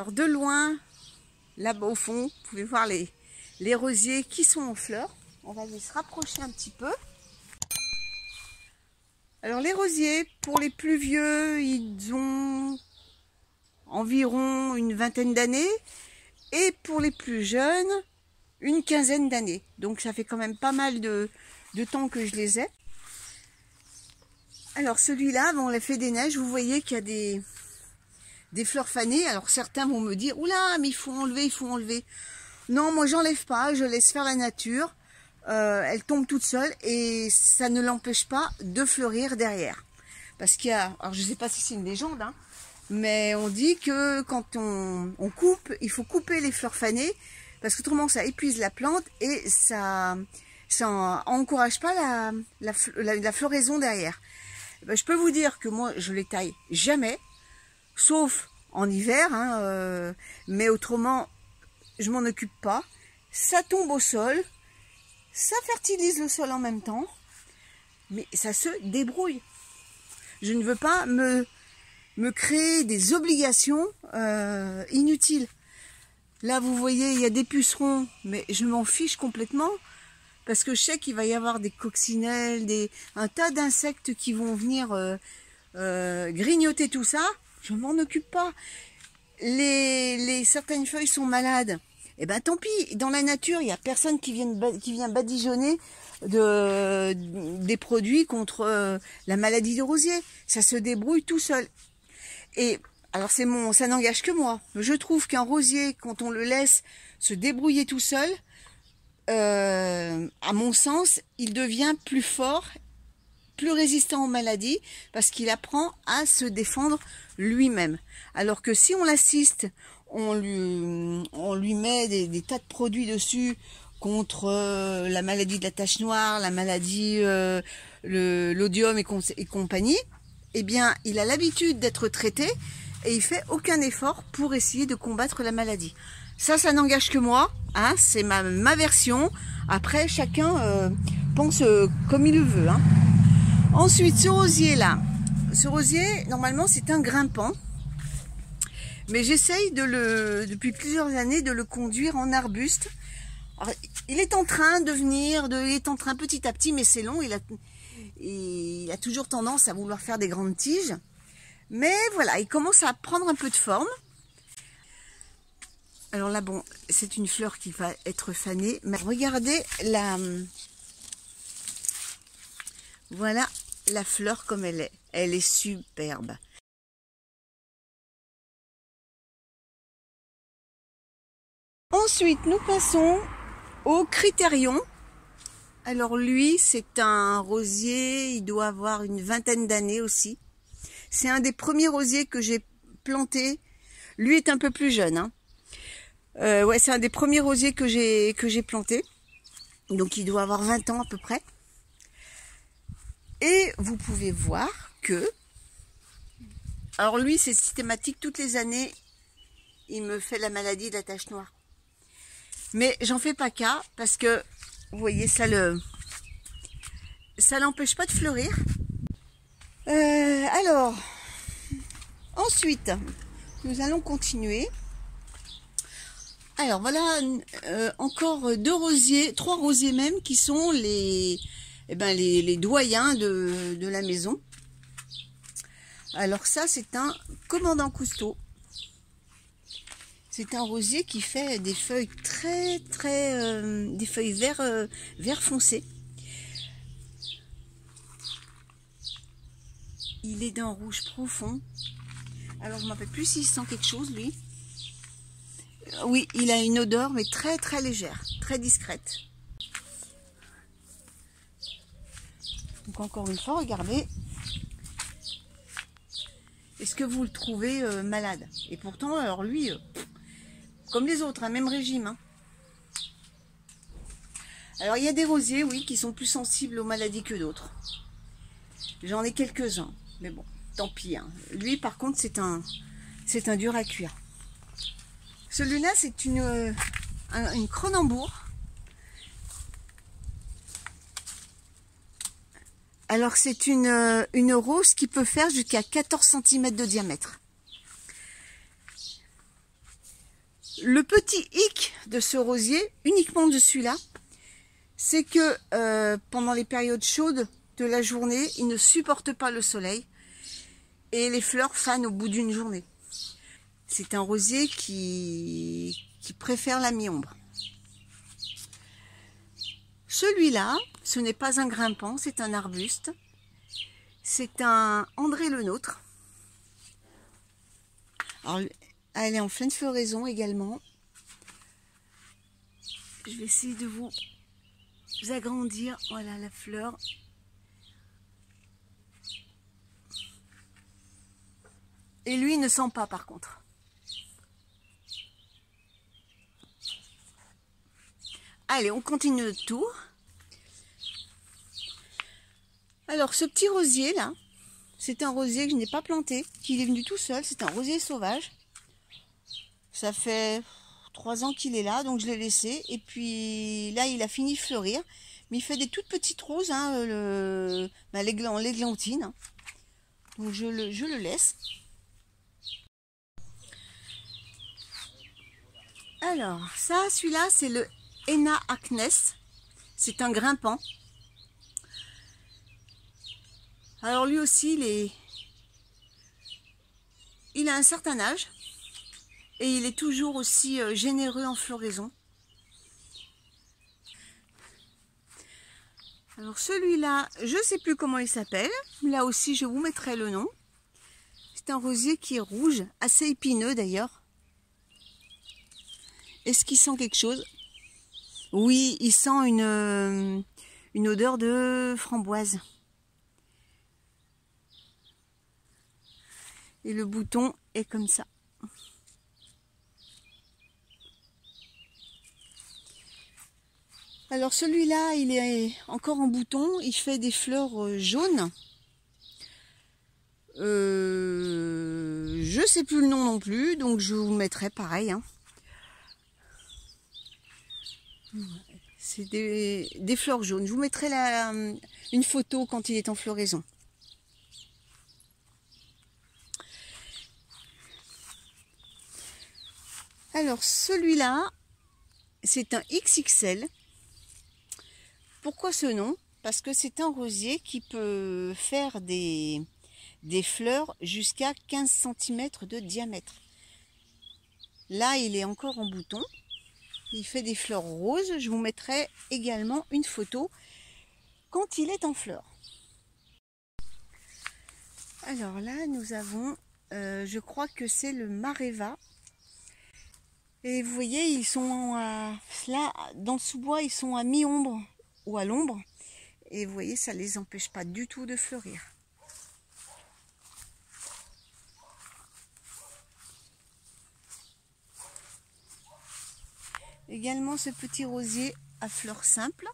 Alors de loin, là-bas au fond, vous pouvez voir les rosiers qui sont en fleurs. On va les se rapprocher un petit peu. Alors les rosiers, pour les plus vieux, ils ont environ une vingtaine d'années. Et pour les plus jeunes, une quinzaine d'années. Donc ça fait quand même pas mal de temps que je les ai. Alors celui-là, bon, l'effet des neiges, vous voyez qu'il y a des fleurs fanées. Alors certains vont me dire, oula, mais il faut enlever, il faut enlever. Non, moi j'enlève pas, je laisse faire la nature. Elle tombe toute seule et ça ne l'empêche pas de fleurir derrière. Parce qu'il y a, alors je sais pas si c'est une légende, hein, mais on dit que quand on coupe, il faut couper les fleurs fanées parce que autrement ça épuise la plante et ça encourage pas la floraison derrière. Ben, je peux vous dire que moi je les taille jamais, sauf en hiver, hein, mais autrement je m'en occupe pas. Ça tombe au sol, ça fertilise le sol en même temps, mais ça se débrouille. Je ne veux pas me créer des obligations inutiles. Là, vous voyez, il y a des pucerons, mais je m'en fiche complètement, parce que je sais qu'il va y avoir des coccinelles, un tas d'insectes qui vont venir grignoter tout ça. Je m'en occupe pas. Certaines feuilles sont malades. Eh ben tant pis, dans la nature, il n'y a personne qui vient badigeonner des produits contre la maladie du rosier. Ça se débrouille tout seul. Et alors ça n'engage que moi. Je trouve qu'un rosier, quand on le laisse se débrouiller tout seul, à mon sens, il devient plus fort, plus résistant aux maladies, parce qu'il apprend à se défendre lui-même. Alors que si on l'assiste, on lui met des tas de produits dessus contre la maladie de la tache noire, la maladie l'odium et compagnie, eh bien, il a l'habitude d'être traité et il fait aucun effort pour essayer de combattre la maladie. Ça n'engage que moi, hein, c'est ma version. Après, chacun pense comme il le veut. Hein. Ensuite, ce rosier-là, normalement, c'est un grimpant. Mais j'essaye depuis plusieurs années de le conduire en arbuste. Alors, il est en train petit à petit, mais c'est long. Il a toujours tendance à vouloir faire des grandes tiges. Mais voilà, il commence à prendre un peu de forme. Alors là, bon, c'est une fleur qui va être fanée. Mais regardez voilà la fleur comme elle est. Elle est superbe. Ensuite, nous passons au critérion. Alors lui, c'est un rosier, il doit avoir une vingtaine d'années aussi. C'est un des premiers rosiers que j'ai planté. Lui est un peu plus jeune. Hein. Ouais, c'est un des premiers rosiers que j'ai planté. Donc il doit avoir 20 ans à peu près. Et vous pouvez voir que... Alors lui, c'est systématique, toutes les années, il me fait la maladie de la tache noire. Mais j'en fais pas cas parce que, vous voyez, ça l'empêche pas de fleurir. Alors, ensuite, nous allons continuer. Alors voilà, encore trois rosiers même qui sont les doyens de la maison. Alors ça, c'est un commandant Cousteau. C'est un rosier qui fait des feuilles des feuilles vert foncé. Il est d'un rouge profond. Alors je ne me rappelle plus s'il sent quelque chose lui. Oui, il a une odeur mais très légère, très discrète. Donc encore une fois, regardez. Est-ce que vous le trouvez malade? Et pourtant, alors lui, comme les autres, un même régime. Hein. Alors il y a des rosiers, oui, qui sont plus sensibles aux maladies que d'autres. J'en ai quelques-uns, mais bon, tant pis. Hein. Lui, par contre, c'est un dur à cuire. Celui-là, c'est une Cronenbourg. Alors c'est une rose qui peut faire jusqu'à 14 cm de diamètre. Le petit hic de ce rosier, uniquement de celui-là, c'est que pendant les périodes chaudes de la journée, il ne supporte pas le soleil et les fleurs fanent au bout d'une journée. C'est un rosier qui préfère la mi-ombre. Celui-là, ce n'est pas un grimpant, c'est un arbuste. C'est un André Le Nôtre. Alors, elle est en pleine floraison également. Je vais essayer de vous agrandir. Voilà la fleur. Et lui, il ne sent pas par contre. Allez, on continue le tour. Alors, ce petit rosier là, c'est un rosier que je n'ai pas planté, qu'il est venu tout seul. C'est un rosier sauvage. Ça fait 3 ans qu'il est là, donc je l'ai laissé. Et puis là, il a fini de fleurir. Mais il fait des toutes petites roses, hein, l'églantine. Donc je le laisse. Alors, ça, celui-là, c'est le Henna Acnes. C'est un grimpant. Alors lui aussi, il a un certain âge. Et il est toujours aussi généreux en floraison. Alors celui-là, je ne sais plus comment il s'appelle. Là aussi, je vous mettrai le nom. C'est un rosier qui est rouge, assez épineux d'ailleurs. Est-ce qu'il sent quelque chose? Oui, il sent une odeur de framboise. Et le bouton est comme ça. Alors celui-là, il est encore en bouton. Il fait des fleurs jaunes. Je sais plus le nom non plus, donc je vous mettrai pareil. Hein. C'est des fleurs jaunes. Je vous mettrai une photo quand il est en floraison. Alors celui-là, c'est un XXL. Pourquoi ce nom? Parce que c'est un rosier qui peut faire des fleurs jusqu'à 15 cm de diamètre. Là, il est encore en bouton. Il fait des fleurs roses. Je vous mettrai également une photo quand il est en fleurs. Alors là, nous avons, je crois que c'est le Mareva. Et vous voyez, ils sont là, dans le sous-bois, ils sont à mi-ombre ou à l'ombre. Et vous voyez, ça ne les empêche pas du tout de fleurir. Également ce petit rosier à fleurs simples.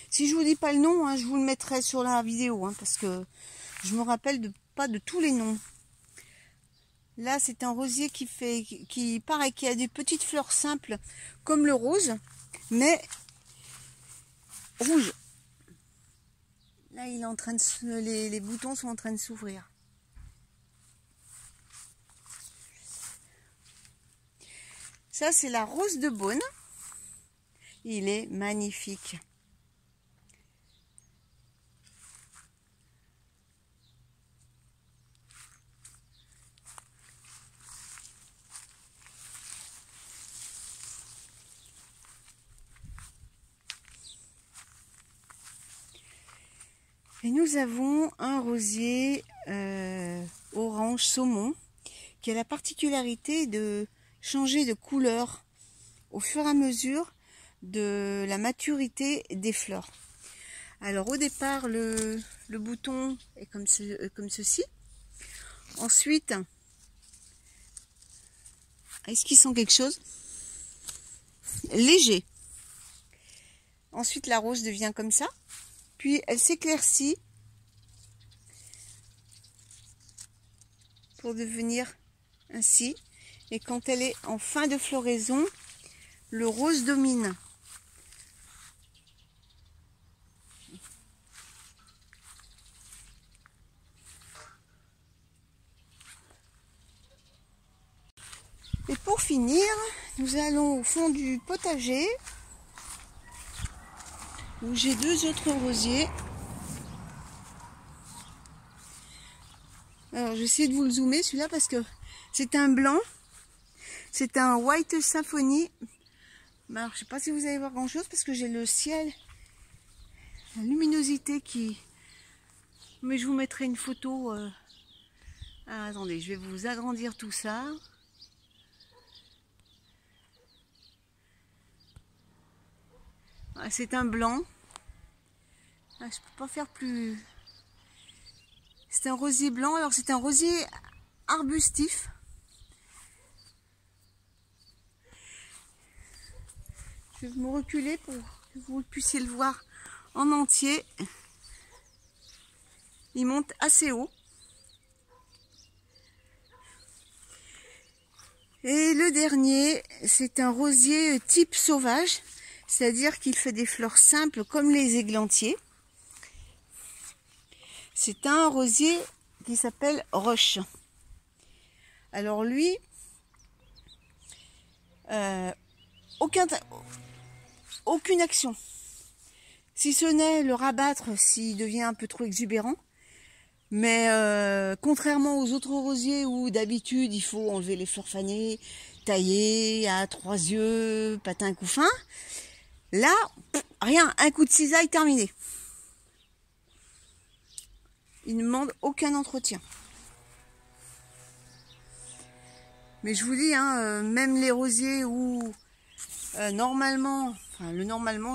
Si je vous dis pas le nom, hein, je vous le mettrai sur la vidéo, hein, parce que je me rappelle pas de tous les noms. Là, c'est un rosier qui paraît qu'il a des petites fleurs simples, comme le rose, mais rouge. Là, il est en train de les boutons sont en train de s'ouvrir. Ça, c'est la rose de Beaune. Il est magnifique. Et nous avons un rosier orange saumon qui a la particularité de changer de couleur au fur et à mesure de la maturité des fleurs. Alors au départ, le bouton est comme ceci. Ensuite, est-ce qu'il sent quelque chose? Léger. Ensuite, la rose devient comme ça. Puis elle s'éclaircit pour devenir ainsi. Et quand elle est en fin de floraison, le rose domine. Et pour finir, nous allons au fond du potager où j'ai 2 autres rosiers. Alors je vais essayer de vous le zoomer celui-là parce que c'est un blanc, c'est un White Symphony. Alors je sais pas si vous allez voir grand chose parce que j'ai le ciel, la luminosité qui... Mais je vous mettrai une photo. Ah, attendez, je vais vous agrandir tout ça. Ah, c'est un blanc. Ah, je peux pas faire plus... C'est un rosier blanc, alors c'est un rosier arbustif. Je vais me reculer pour que vous puissiez le voir en entier. Il monte assez haut. Et le dernier, c'est un rosier type sauvage, c'est-à-dire qu'il fait des fleurs simples comme les églantiers. C'est un rosier qui s'appelle Roche. Alors lui, aucune action. Si ce n'est le rabattre s'il devient un peu trop exubérant. Mais contrairement aux autres rosiers où d'habitude il faut enlever les fleurs fanées, tailler à 3 yeux, patin couffin, là, rien, un coup de cisaille terminé. Il ne demande aucun entretien. Mais je vous dis, hein, même les rosiers où normalement,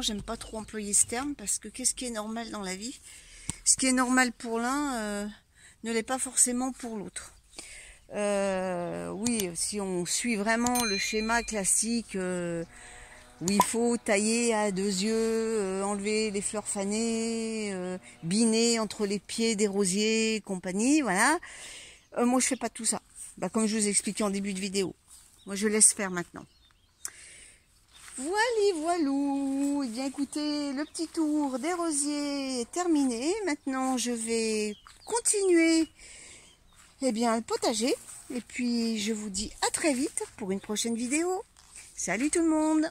j'aime pas trop employer ce terme parce que qu'est-ce qui est normal dans la vie? Ce qui est normal pour l'un ne l'est pas forcément pour l'autre. Oui, si on suit vraiment le schéma classique où il faut tailler à 2 yeux, enlever les fleurs fanées, biner entre les pieds des rosiers, compagnie, voilà. Moi, je fais pas tout ça. Bah, comme je vous ai expliqué en début de vidéo. Moi, je laisse faire maintenant. Voilou. Et bien écoutez, le petit tour des rosiers est terminé. Maintenant, je vais continuer le potager. Et puis, je vous dis à très vite pour une prochaine vidéo. Salut tout le monde!